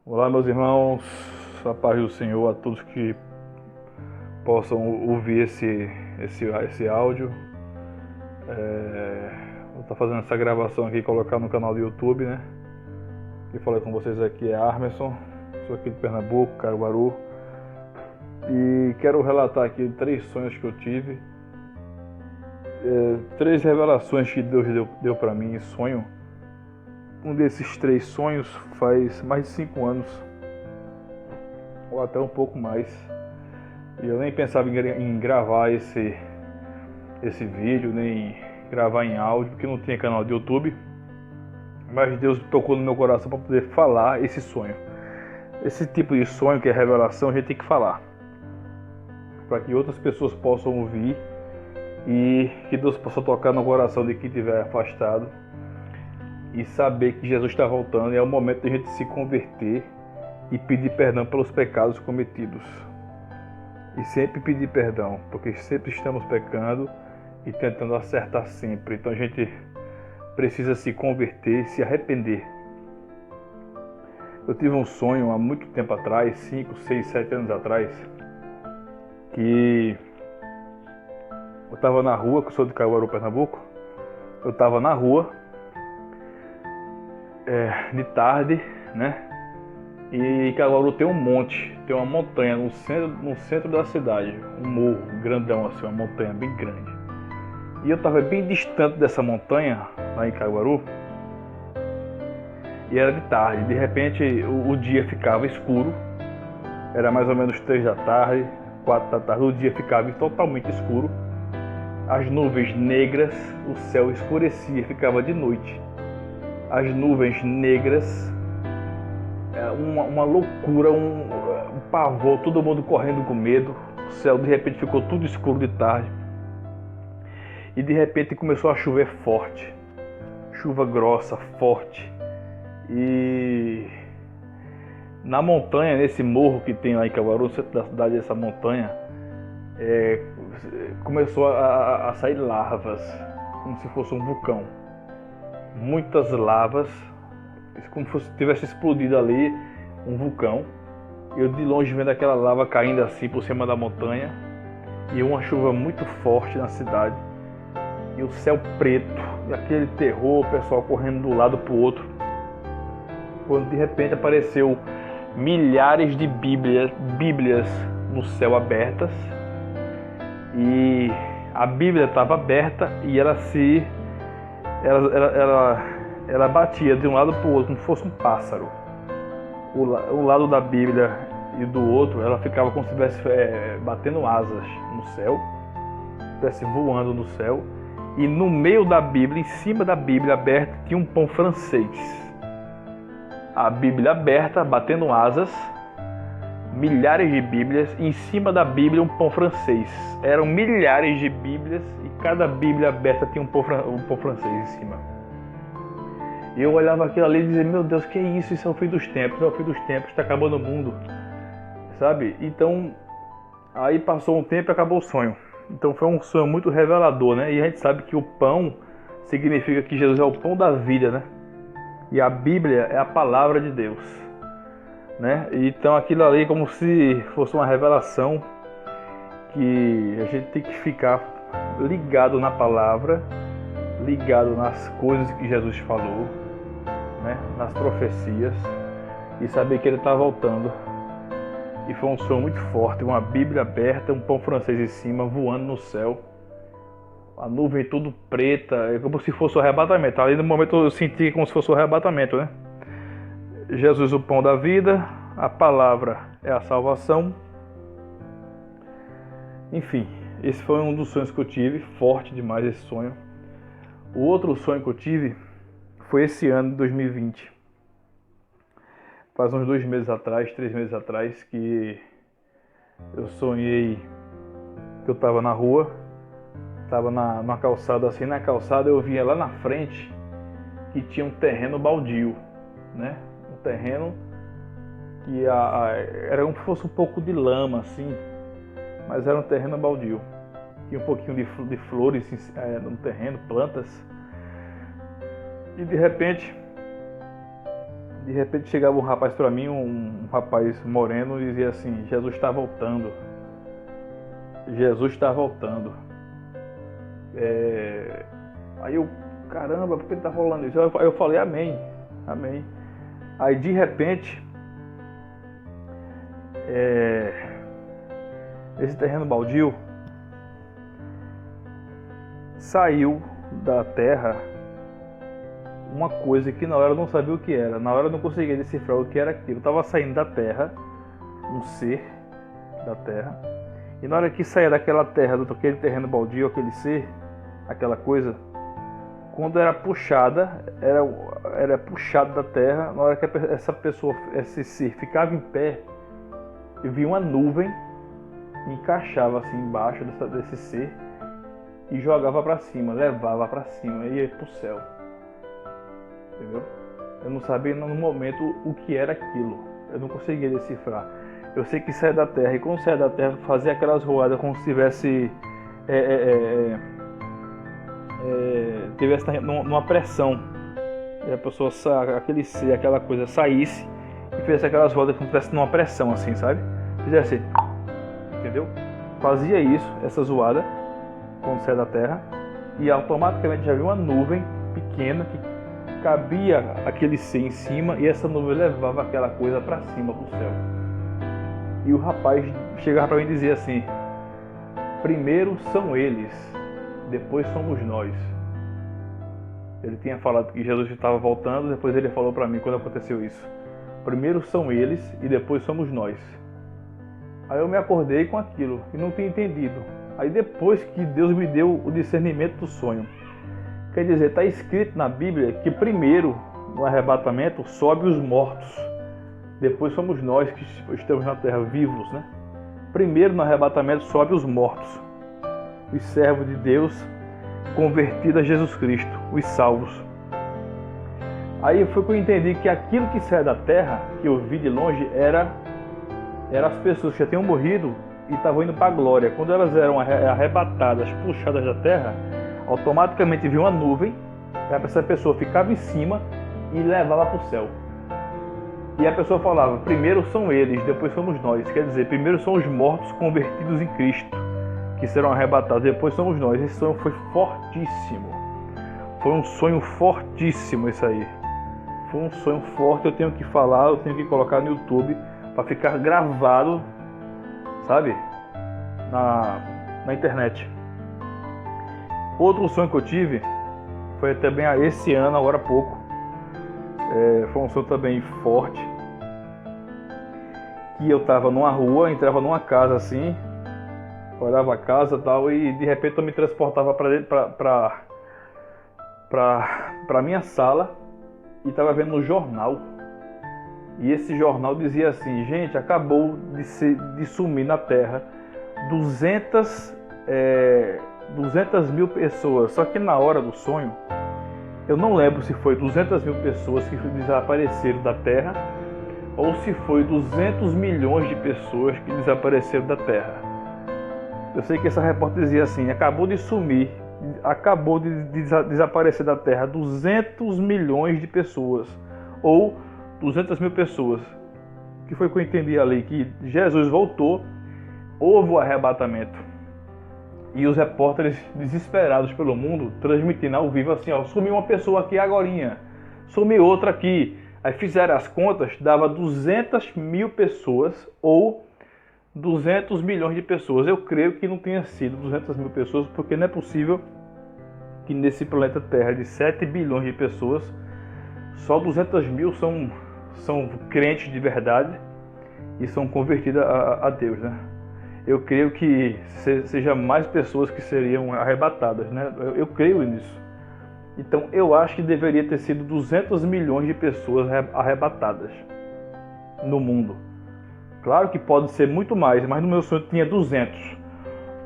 Olá, meus irmãos, a paz do Senhor a todos que possam ouvir esse áudio. Vou estar fazendo essa gravação aqui e colocar no canal do YouTube, né? Quem fala com vocês aqui é Armerson, sou aqui de Pernambuco, Caruaru, e quero relatar aqui 3 sonhos que eu tive, 3 revelações que Deus deu para mim em sonho. Um desses 3 sonhos faz mais de 5 anos, ou até um pouco mais. E eu nem pensava em gravar esse vídeo, nem gravar em áudio, porque não tinha canal de YouTube. Mas Deus tocou no meu coração para poder falar esse sonho. Esse tipo de sonho, que é revelação, a gente tem que falar, para que outras pessoas possam ouvir e que Deus possa tocar no coração de quem estiver afastado e saber que Jesus está voltando e é o momento de a gente se converter e pedir perdão pelos pecados cometidos. E sempre pedir perdão, porque sempre estamos pecando e tentando acertar sempre. Então a gente precisa se converter, se arrepender. Eu tive um sonho há muito tempo atrás, 5, 6, 7 anos atrás, que eu estava na rua, que eu sou de Caruaru, Pernambuco. Eu estava na rua, de tarde, né? E Caruaru tem um monte, tem uma montanha no centro da cidade, um morro grandão assim, uma montanha bem grande. E eu estava bem distante dessa montanha, lá em Caruaru, e era de tarde. De repente o dia ficava escuro, era mais ou menos 3 da tarde, 4 da tarde, o dia ficava totalmente escuro, as nuvens negras, o céu escurecia, ficava de noite. As nuvens negras, uma loucura, um pavor, todo mundo correndo com medo. O céu de repente ficou tudo escuro de tarde. E de repente começou a chover forte, chuva grossa, forte. E na montanha, nesse morro que tem lá em Caruaru, no centro da cidade, essa montanha, começou a sair lavas, como se fosse um vulcão. Muitas lavas, como se tivesse explodido ali um vulcão. Eu de longe vendo aquela lava caindo assim por cima da montanha, e uma chuva muito forte na cidade, e o céu preto, e aquele terror, o pessoal correndo de um lado para o outro, quando de repente apareceu milhares de bíblias no céu abertas, e a Bíblia estava aberta e ela batia de um lado para o outro, como se fosse um pássaro. O lado da Bíblia e do outro, ela ficava como se estivesse batendo asas no céu, estivesse voando no céu. E no meio da Bíblia, em cima da Bíblia aberta, tinha um pão francês. A Bíblia aberta, batendo asas, milhares de Bíblias, e em cima da Bíblia um pão francês. Eram milhares de Bíblias e cada Bíblia aberta tinha um pão francês em cima. E eu olhava aquilo ali e dizia: meu Deus, que é isso? Isso é o fim dos tempos, está acabando o mundo, sabe? Então, aí passou um tempo e acabou o sonho. Então foi um sonho muito revelador, né? E a gente sabe que o pão significa que Jesus é o pão da vida, né? E a Bíblia é a palavra de Deus, né? Então aquilo ali é como se fosse uma revelação, que a gente tem que ficar ligado na palavra, ligado nas coisas que Jesus falou, né? Nas profecias, e saber que ele está voltando. E foi um sonho muito forte, uma Bíblia aberta, um pão francês em cima, voando no céu, a nuvem tudo preta, é como se fosse o arrebatamento. Ali no momento eu senti como se fosse o arrebatamento, né? Jesus, o pão da vida, a palavra é a salvação. Enfim, esse foi um dos sonhos que eu tive, forte demais esse sonho. O outro sonho que eu tive foi esse ano de 2020. Faz uns 2 meses atrás, 3 meses atrás, que eu sonhei que eu estava na rua, estava na calçada, assim, na calçada eu via lá na frente que tinha um terreno baldio, né? Um terreno que era como se fosse um pouco de lama, assim, mas era um terreno baldio. Tinha um pouquinho de flores no terreno, plantas. E de repente De repente chegava um rapaz para mim, um rapaz moreno, e dizia assim: Jesus está voltando. Jesus está voltando. Aí eu, caramba, por que está rolando isso? Aí eu falei: amém, amém. Aí de repente, esse terreno baldio saiu da terra uma coisa que na hora eu não sabia o que era. Na hora eu não conseguia decifrar o que era aquilo. Estava saindo da terra, um ser da terra. E na hora que saía daquela terra, daquele terreno baldio, aquele ser, aquela coisa, quando era puxada, era puxado da terra. Na hora que essa pessoa, esse ser, ficava em pé, eu vi uma nuvem, encaixava assim embaixo desse ser e jogava para cima, levava para cima, ia para o céu. Entendeu? Eu não sabia no momento o que era aquilo. Eu não conseguia decifrar. Eu sei que saia da terra, e quando saia da terra, fazia aquelas roadas como se tivesse numa pressão. E a pessoa, aquele ser, aquela coisa, saísse e fizesse aquelas rodas como se estivesse numa pressão, assim, sabe? Fizesse, entendeu? Fazia isso, essa zoada, quando saia da terra, e automaticamente já viu uma nuvem pequena que cabia aquele ser em cima, e essa nuvem levava aquela coisa para cima, para o céu. E o rapaz chegava para mim e dizia assim: primeiro são eles, depois somos nós. Ele tinha falado que Jesus estava voltando, depois ele falou para mim quando aconteceu isso: primeiro são eles e depois somos nós. Aí eu me acordei com aquilo e não tinha entendido. Aí depois que Deus me deu o discernimento do sonho, quer dizer, está escrito na Bíblia que primeiro, no arrebatamento, sobe os mortos. Depois somos nós que estamos na terra vivos, né? Primeiro no arrebatamento sobe os mortos, os servos de Deus convertidos a Jesus Cristo, os salvos. Aí foi que eu entendi que aquilo que sai da terra, que eu vi de longe, era as pessoas que já tinham morrido e estavam indo para a glória. Quando elas eram arrebatadas, puxadas da terra, automaticamente vinha uma nuvem, essa pessoa ficava em cima e levava para o céu. E a pessoa falava: primeiro são eles, depois somos nós. Quer dizer, primeiro são os mortos convertidos em Cristo, que serão arrebatados, depois somos nós. Esse sonho foi fortíssimo. Foi um sonho fortíssimo isso aí. Foi um sonho forte, eu tenho que falar, eu tenho que colocar no YouTube para ficar gravado, sabe? Na internet. Outro sonho que eu tive foi também esse ano, agora há pouco. Foi um sonho também forte. Que eu estava numa rua, entrava numa casa assim, olhava a casa e tal, e de repente eu me transportava para minha sala e estava vendo um jornal. E esse jornal dizia assim: gente, acabou de sumir na Terra 200 mil pessoas. Só que na hora do sonho, eu não lembro se foi 200 mil pessoas que desapareceram da Terra ou se foi 200 milhões de pessoas que desapareceram da Terra. Eu sei que essa repórter dizia assim: acabou de sumir, acabou de desaparecer da Terra 200 milhões de pessoas ou 200 mil pessoas. Que foi que eu entendi ali? Que Jesus voltou, houve o arrebatamento. E os repórteres desesperados pelo mundo, transmitindo ao vivo assim: ó, sumiu uma pessoa aqui agorinha, sumiu outra aqui. Aí fizeram as contas, dava 200 mil pessoas ou 200 milhões de pessoas. Eu creio que não tenha sido 200 mil pessoas, porque não é possível que nesse planeta Terra de 7 bilhões de pessoas, só 200 mil são crentes de verdade e são convertidas a Deus, né? Eu creio que seja mais pessoas que seriam arrebatadas, né? Eu creio nisso. Então eu acho que deveria ter sido 200 milhões de pessoas arrebatadas no mundo. Claro que pode ser muito mais, mas no meu sonho tinha 200.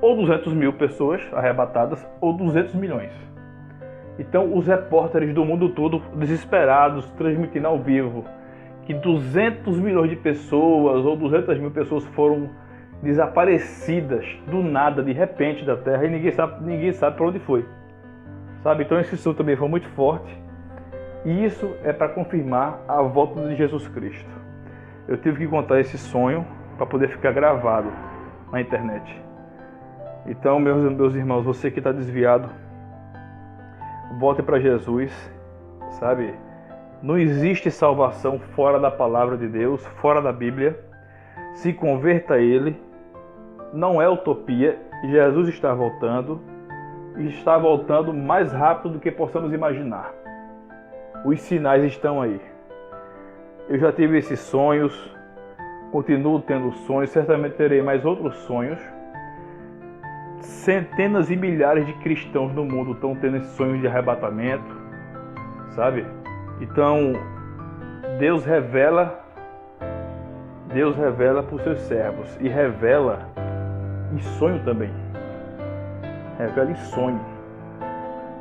Ou 200 mil pessoas arrebatadas, ou 200 milhões. Então os repórteres do mundo todo, desesperados, transmitindo ao vivo que 200 milhões de pessoas ou 200 mil pessoas foram desaparecidas do nada, de repente, da Terra, e ninguém sabe para onde foi. Sabe? Então esse sonho também foi muito forte. E isso é para confirmar a volta de Jesus Cristo. Eu tive que contar esse sonho para poder ficar gravado na internet. Então, meus irmãos, você que está desviado, volte para Jesus, sabe? Não existe salvação fora da palavra de Deus, fora da Bíblia. Se converta a Ele. Não é utopia. Jesus está voltando. E está voltando mais rápido do que possamos imaginar. Os sinais estão aí. Eu já tive esses sonhos. Continuo tendo sonhos. Certamente terei mais outros sonhos. Centenas e milhares de cristãos no mundo estão tendo esses sonhos de arrebatamento. Sabe? Então, Deus revela para os seus servos e revela em sonho também. Revela em sonho.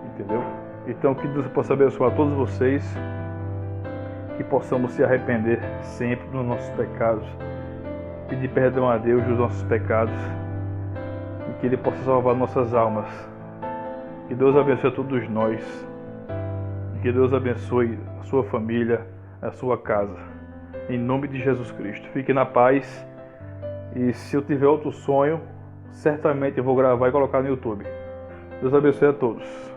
Entendeu? Então, que Deus possa abençoar todos vocês, que possamos se arrepender sempre dos nossos pecados, pedir perdão a Deus dos nossos pecados e que Ele possa salvar nossas almas. Que Deus abençoe a todos nós. Que Deus abençoe a sua família, a sua casa. Em nome de Jesus Cristo. Fique na paz. E se eu tiver outro sonho, certamente eu vou gravar e colocar no YouTube. Deus abençoe a todos.